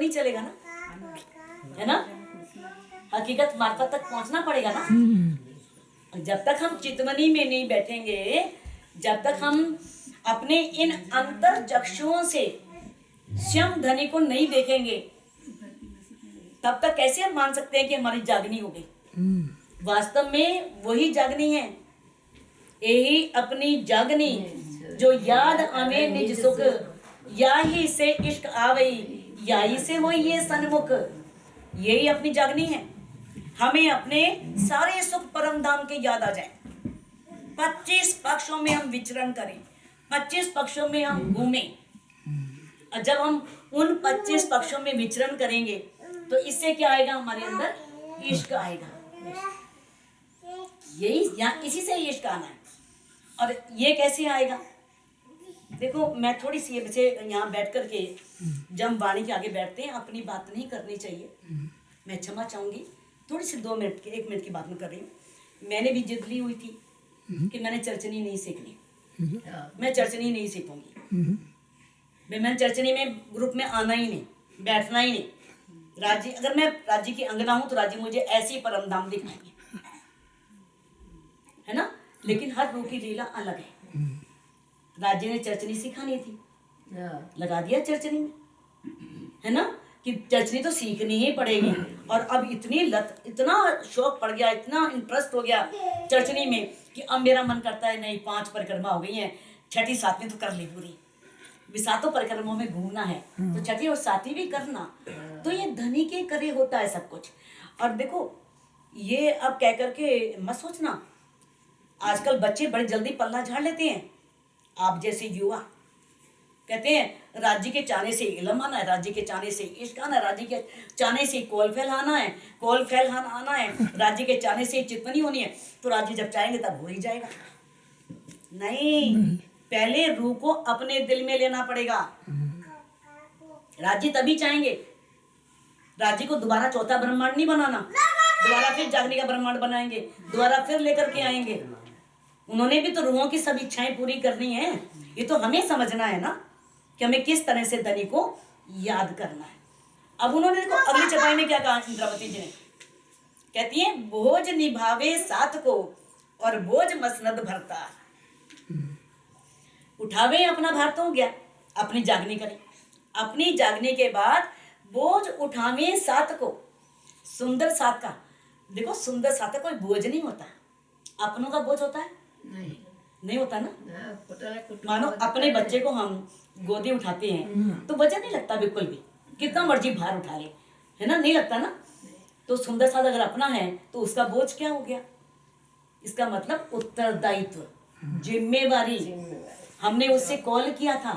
नहीं चलेगा ना, है ना। हकीकत मार्फत तक पहुंचना पड़ेगा ना। जब तक हम चितवनी में नहीं बैठेंगे, जब तक हम अपने इन अंतर चक्षुओं से स्वयं धनी को नहीं देखेंगे, तब तक कैसे हम मान सकते हैं कि हमारी जागनी हो गई। वास्तव में वही जागनी है, यही अपनी जागनी जो याद आवे निज सुख, या ही से इश्क आवई, या ही से हो ये सन्मुख। यही अपनी जागनी है। हमें अपने सारे सुख परम धाम के याद आ जाए। 25 पक्षों में हम विचरण करें, 25 पक्षों में हम घूमें। और जब हम उन 25 पक्षों में विचरण करेंगे तो इससे क्या आएगा, हमारे अंदर इश्क आएगा। यही यहाँ इसी से इश्क आना है। और ये कैसे आएगा, देखो मैं थोड़ी सी वैसे यहाँ बैठ करके जब हम वाणी के आगे बैठते हैं अपनी बात नहीं करनी चाहिए, मैं क्षमा चाहूंगी। थोड़ी सी 2 मिनट की 1 मिनट की बात में कर रही हूँ। मैंने भी जिद ली हुई थी कि मैंने चर्चनी नहीं सीखनी, मैं चर्चनी नहीं सीखूंगी, मैं चर्चनी में ग्रुप में आना ही नहीं, बैठना ही नहीं। राजी, अगर मैं राजी की अंगना हूं तो राजी मुझे ऐसी परम धाम दिखाएंगे, है ना। लेकिन हर रूह की लीला अलग है। राजी ने चर्चनी सिखानी थी, लगा दिया चर्चनी में, है ना, कि चर्चनी तो सीखनी ही पड़ेगी। और अब इतनी लत, इतना शौक पड़ गया, इतना इंटरेस्ट हो गया चर्चनी में कि अब मेरा मन करता है नहीं 5 परिक्रमा हो गई हैं, 6ठी 7वीं तो कर ली पूरी, 7 परिक्रमाओं में घूमना है तो 6ठी और 7वीं भी करना। तो ये धनी के करे होता है सब कुछ। और देखो ये अब कह करके मत सोचना, आजकल बच्चे बड़े जल्दी पल्ला झाड़ लेते हैं। आप जैसे युवा कहते हैं राज्य के चाहने से इल्म आना है, राज्य के चाहने से इश्क आना है, राज्य के चाहने से कॉल फैल आना है, कॉल फैल आना है, राज्य के चाहने से चितवनी होनी है। तो राज्य जब चाहेंगे तब हो ही जाएगा। नहीं, पहले रूह को अपने दिल में लेना पड़ेगा। राज्य तभी चाहेंगे, राज्य को दोबारा चौथा ब्रह्मांड नहीं बनाना, दोबारा फिर जागने का ब्रह्मांड बनाएंगे, दोबारा फिर लेकर के आएंगे। उन्होंने भी तो रूहों की सब इच्छाएं पूरी करनी है। ये तो हमें समझना है ना कि हमें किस तरह से धनी को याद करना है। अब उन्होंने देखो अगली चपाई में क्या कहा इंद्रावती जी ने, कहती है बोझ निभावे साथ को और बोझ मसनद भरता। उठावे अपना भार तो हो गया, अपनी जागनी करें, अपनी जागने के बाद बोझ उठावे साथ को। सुंदर साथ का देखो, सुंदर साथ का कोई बोझ नहीं होता, अपनों का बोझ होता है नहीं होता ना। मानो अपने बच्चे को हम गोदी उठाते हैं तो वजन नहीं लगता बिल्कुल भी, कितना मर्जी भार उठा ले, है ना, नहीं लगता ना। तो सुंदर साथ अगर अपना है तो उसका बोझ क्या हो गया, इसका मतलब उत्तरदायित्व, जिम्मेवारी। हमने उससे कॉल किया था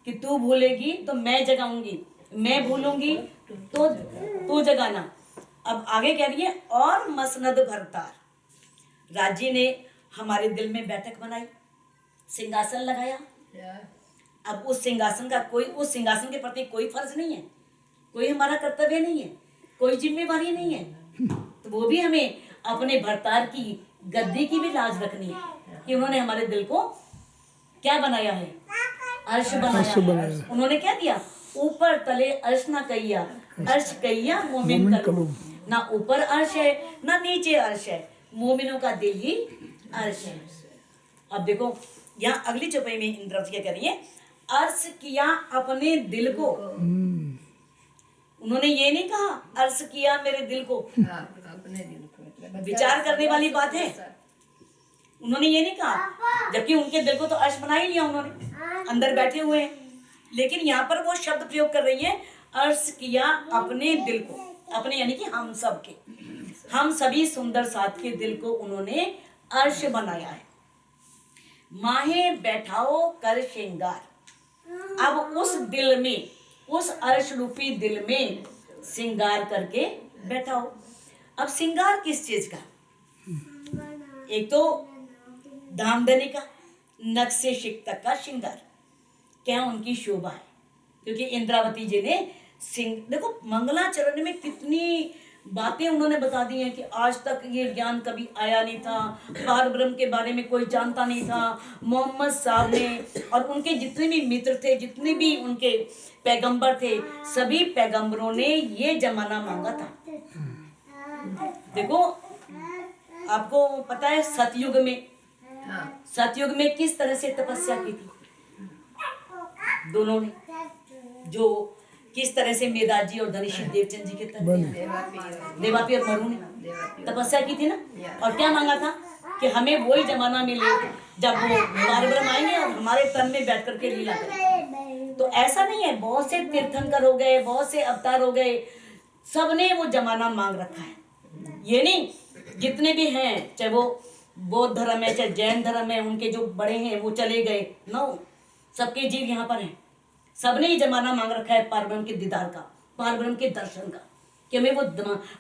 कि तू भूलेगी तो मैं जगाऊंगी, मैं भूलूंगी तो तू जगाना। अब आगे कह रही है और मसनद भरतार। राज्य ने हमारे दिल में बैठक बनाई, सिंहासन लगाया। अब उस सिंहासन का कोई, उस सिंहासन के प्रति कोई फर्ज नहीं है, कोई हमारा कर्तव्य नहीं है, कोई जिम्मेवारी नहीं है। तो वो भी हमें अपने भरतार की गद्दी की भी लाज रखनी है कि उन्होंने हमारे दिल को क्या बनाया है, अर्श बनाया है। उन्होंने क्या दिया, ऊपर तले अर्श ना कहिया, अर्श कहिया मोमिन करो। ना ऊपर अर्श है ना नीचे अर्श है, मोमिनों का दिल ही अर्श है। अब देखो यहाँ अगली चौपाई में इंद्रावती क्या कर रही है, अर्श किया अपने दिल को। उन्होंने ये नहीं कहा अर्श किया मेरे दिल को, अपने दिल को विचार करने वाली बात है। उन्होंने ये नहीं कहा, जबकि उनके दिल को तो अर्श बना ही लिया उन्होंने, अंदर बैठे हुए हैं। लेकिन यहाँ पर वो शब्द प्रयोग कर रही है, अर्श किया अपने दिल को, अपने यानी कि हम सब के, हम सभी सुंदर साथ के दिल को उन्होंने अर्श बनाया है। माहे बैठाओ कर श्रृंगार। अब उस दिल में, उस अर्श रूपी दिल में श्रृंगार करके बैठाओ। अब श्रृंगार किस चीज का, एक तो धामधनी का, नक्शे शिक तक का श्रृंगार, क्या उनकी शोभा है। क्योंकि इंद्रावती जी ने सिंह, देखो मंगलाचरण में कितनी बातें उन्होंने बता दी हैं कि आज तक ये ज्ञान कभी आया नहीं था, पार ब्रह्म के बारे में कोई जानता नहीं था। मोहम्मद साहब ने और उनके जितने भी मित्र थे, जितने भी उनके पैगंबर थे, सभी पैगंबरों ने ये जमाना मांगा था। देखो आपको पता है सतयुग में, हाँ सतयुग में किस तरह से तपस्या की थी दोनों ने, जो किस तरह से मेधाजी और धनीशी देवचंद जी के तरह देवापी और मरु ने तपस्या की थी ना। और क्या मांगा था कि हमें वही जमाना मिले जब वो पारब्रह्म आएंगे और हमारे तन में बैठ करके लीला करेंगे। तो ऐसा नहीं है, बहुत से तीर्थंकर हो गए, बहुत से अवतार हो गए, सबने वो जमाना मांग रखा है। ये नहीं, जितने भी हैं, चाहे वो बौद्ध धर्म है, चाहे जैन धर्म है, उनके जो बड़े हैं वो चले गए, नो, सबके जीव यहाँ पर हैं। सबने ये जमाना मांग रखा है पारब्रह्म के दीदार का, पारब्रह्म के दर्शन का, कि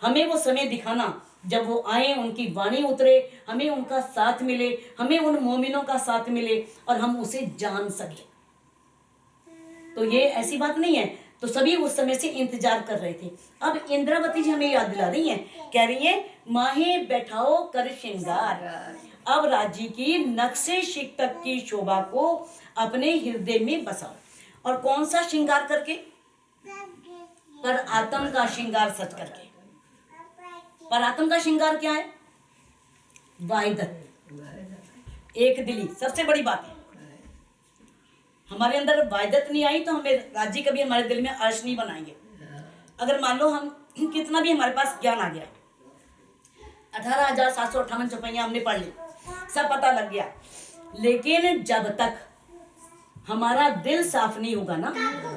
हमें वो समय दिखाना जब वो आए, उनकी वाणी उतरे, हमें उनका साथ मिले, हमें उन मोमिनों का साथ मिले और हम उसे जान सके। तो ये ऐसी बात नहीं है। तो सभी उस समय से इंतजार कर रहे थे। अब इंद्रावती जी हमें याद दिला रही हैं, कह रही है माहे बैठाओ कर श्रृंगार। अब राज्य की नक्शे शिकतक की शोभा को अपने हृदय में बसाओ। और कौन सा श्रृंगार करके? पर आत्म का श्रृंगार सच करके। पर आत्म का श्रृंगार क्या है? वाहिदत, एक दिली, सबसे बड़ी बात है। हमारे अंदर वाहिदत नहीं आई तो हमें राज्य कभी हमारे दिल में अर्श नहीं बनाएंगे। अगर मान लो हम कितना भी हमारे पास ज्ञान आ गया, 18,758 चौपाइयां हमने पढ़ ली, सब पता लग गया, लेकिन जब तक हमारा दिल साफ नहीं होगा ना,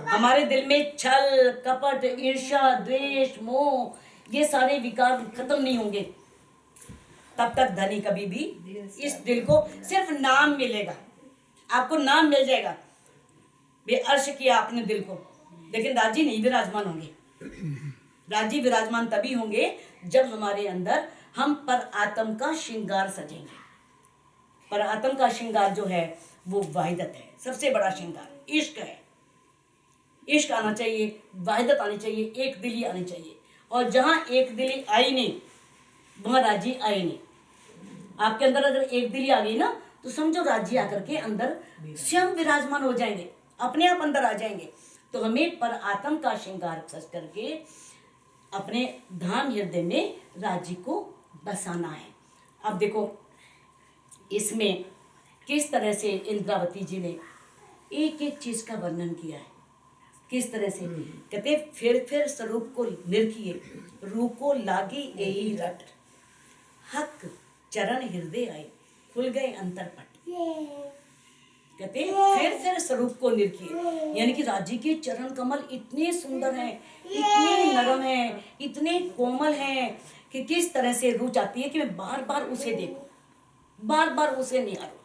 हमारे दिल में छल कपट ईर्ष्या द्वेष मोह ये सारे विकार खत्म नहीं होंगे, तब तक धनी कभी भी इस दिल को सिर्फ नाम मिलेगा, आपको नाम मिल जाएगा, बेअर्श किया आपने दिल को, लेकिन राजी नहीं विराजमान होंगे। राजी विराजमान तभी होंगे जब हमारे अंदर हम पर आत्म का श्रृंगार सजेंगे। पर आत्म का श्रृंगार जो है वो वाहिदत है, सबसे बड़ा श्रृंगार इश्क है। इश्क आना चाहिए, वाहिदत आनी चाहिए, एक दिली आनी चाहिए। और जहाँ एक दिली आई नहीं वहाँ राजी आई नहीं। आपके अंदर अगर एक दिली आ गई ना तो समझो राजी आकर के अंदर स्वयं विराजमान हो जाएंगे, अपने आप अंदर आ जाएंगे। तो हमें पर आत्म का श्रृंगार सज करके अपने धाम हृदय में राजी को बसाना है। अब देखो इसमें किस तरह से इंद्रावती जी ने एक एक चीज का वर्णन किया है, किस तरह से कहते फिर स्वरूप को निरखिए, रूप को लागी यही रट, हक चरण हृदय आए, खुल गए अंतरपट। कहते फिर स्वरूप को निरखिए, यानी कि राजी के चरण कमल इतने सुंदर हैं, इतने नरम हैं, इतने कोमल हैं कि किस तरह से रूह चाहती है कि मैं बार बार उसे देखूं, बार बार उसे निहारूं।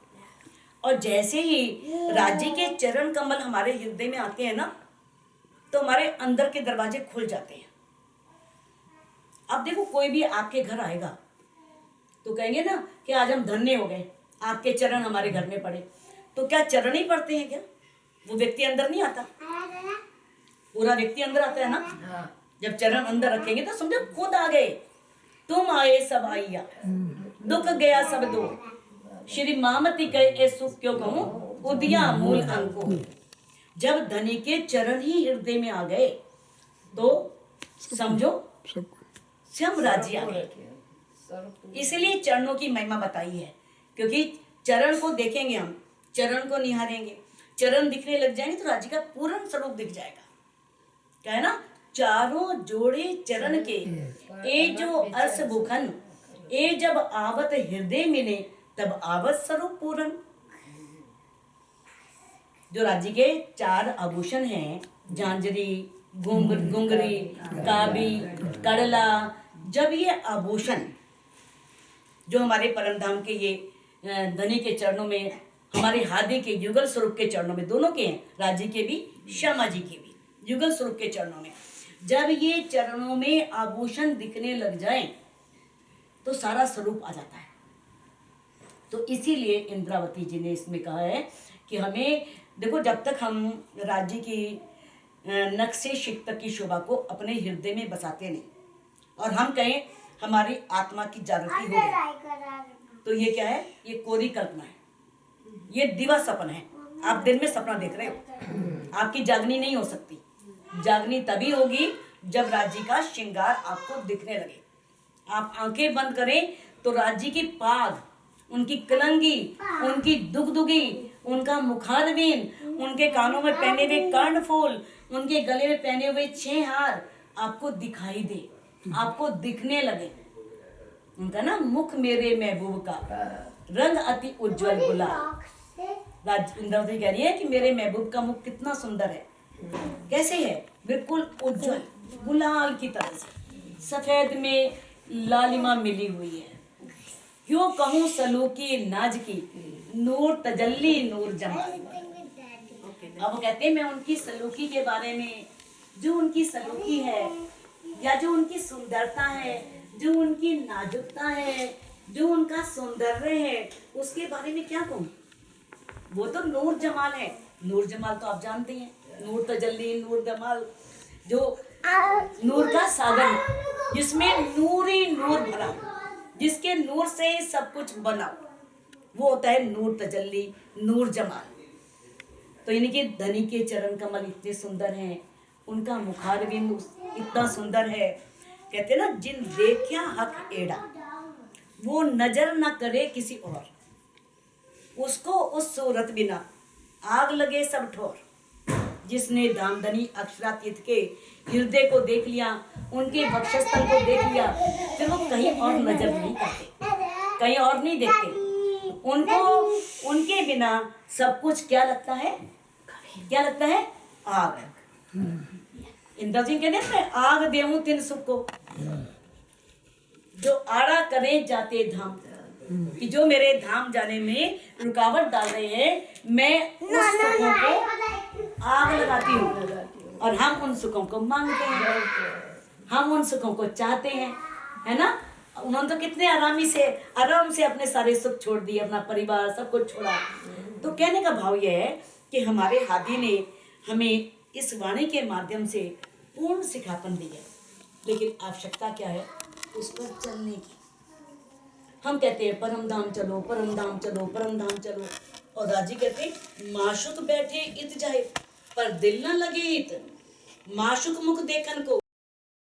और जैसे ही राजी के चरण कमल हमारे हृदय में आते हैं ना तो हमारे अंदर के दरवाजे खुल जाते हैं। अब देखो कोई भी आपके घर आएगा तो कहेंगे ना कि आज हम धन्य हो गए, आपके चरण हमारे घर में पड़े। तो क्या चरण ही पड़ते हैं क्या? वो व्यक्ति अंदर नहीं आता, पूरा व्यक्ति अंदर आता है ना। जब चरण अंदर रखेंगे तो समझो खुद आ गए, तुम आए सब आइया, दुख गया सब दो, श्री मामती कहे सुख क्यों कहूं, उदिया मूल अंको। जब धनी के चरण ही हृदय में आ गए तो समझो स्वयं राजी आ गए। इसलिए चरणों की महिमा बताई है, क्योंकि चरण को देखेंगे हम, चरण को निहारेंगे, चरण दिखने लग जाएंगे तो राजी का पूर्ण स्वरूप दिख जाएगा। क्या है ना, चारों जोड़े चरण के ए जो अर्श भूखन, ए जब आवत हृदय मिले तब आवत स्वरूप पूर्ण। जो राज्य के 4 आभूषण हैं, झांझरी, घुंगरी, काबी, कड़ला, जब ये आभूषण जो हमारे परम धाम के ये धनी के चरणों में, हमारे हादी के युगल स्वरूप के चरणों में, दोनों के हैं, राज्य के भी श्यामा जी के भी युगल स्वरूप के चरणों में, जब ये चरणों में आभूषण दिखने लग जाएं तो सारा स्वरूप आ जाता है। तो इसीलिए इंद्रावती जी ने इसमें कहा है कि हमें देखो, जब तक हम राज्य की नक्शे शिक्त की शोभा को अपने हृदय में बसाते नहीं, और हम कहें हमारी आत्मा की जागृति हो गई, तो ये क्या है? ये कोरी कल्पना है, ये दिवा सपन है। आप दिन में सपना देख रहे हो, आपकी जागनी नहीं हो सकती। जागनी तभी होगी जब राज्य का श्रृंगार आपको दिखने लगे। आप आंखें बंद करें तो राज्य की पाग, उनकी कलंगी, उनकी दुगदुगी, उनका मुखारबिन, उनके कानों में पहने हुए कर्णफूल, उनके गले में पहने हुए 6 हार आपको दिखाई दे, आपको दिखने लगे। उनका ना मुख मेरे महबूब का रंग अति उज्जवल गुलाल। इंद्रावती कह रही है कि मेरे महबूब का मुख कितना सुंदर है। कैसे है? बिल्कुल उज्जवल गुलाल की तरह से, सफेद में लालिमा मिली हुई है। क्यों कहूँ सलूकी नाज की, नूर तजल्ली नूर जमाल। अब वो कहते हैं मैं उनकी सलूकी के बारे में, जो उनकी सलूकी है या जो उनकी सुंदरता है, जो उनकी नाजुकता है, जो उनका सौंदर्य है, उसके बारे में क्या कहूँ? वो तो नूर जमाल है। नूर जमाल तो आप जानते हैं, नूर तजल्ली नूर जमाल, जो नूर का सागर जिसमें नूर ही नूर भरा, जिसके नूर से ही सब कुछ बना, वो होता है नूर तजल्ली नूर जमाल। तो यानी कि धनी के चरण कमल इतने सुंदर हैं, उनका मुखारबिन इतना सुंदर है। कहते हैं ना, जिन देखा हक एड़ा, वो नजर न करे किसी और, उसको उस सूरत बिना आग लगे सब ठोर। जिसने धामधनी अक्षरातीत के हृदय को देख लिया, उनके वक्षस्थल को देख लिया, फिर वो कहीं और नजर नहीं करते, कहीं और नहीं देखते। उनको उनके बिना सब कुछ क्या लगता है? क्या लगता है? आग। इंद्र जी कहते हैं मैं आग देऊं तिन सुख को, जो आड़ा करे जाते धाम, कि जो मेरे धाम जाने में रुकावट डाल रहे हैं, मैं उस सुखों को आग लगाती हूँ। और हम उन सुखों को मांगते हैं, हम उन सुखों को चाहते हैं, है ना। उन्होंने तो कितने आराम से अपने सारे सुख छोड़ दिए, अपना परिवार सब कुछ छोड़ा। तो कहने का भाव यह है कि हमारे हादी ने हमें इस वाणी के माध्यम से पूर्ण सिखापन दी है, लेकिन आवश्यकता क्या है? उस पर चलने की। हम कहते हैं परम धाम चलो, परम धाम चलो, परम धाम चलो, और राजी कहते हैं माशुक बैठे इत जाए, पर दिल न लगे इत, माशुक मुख देखन को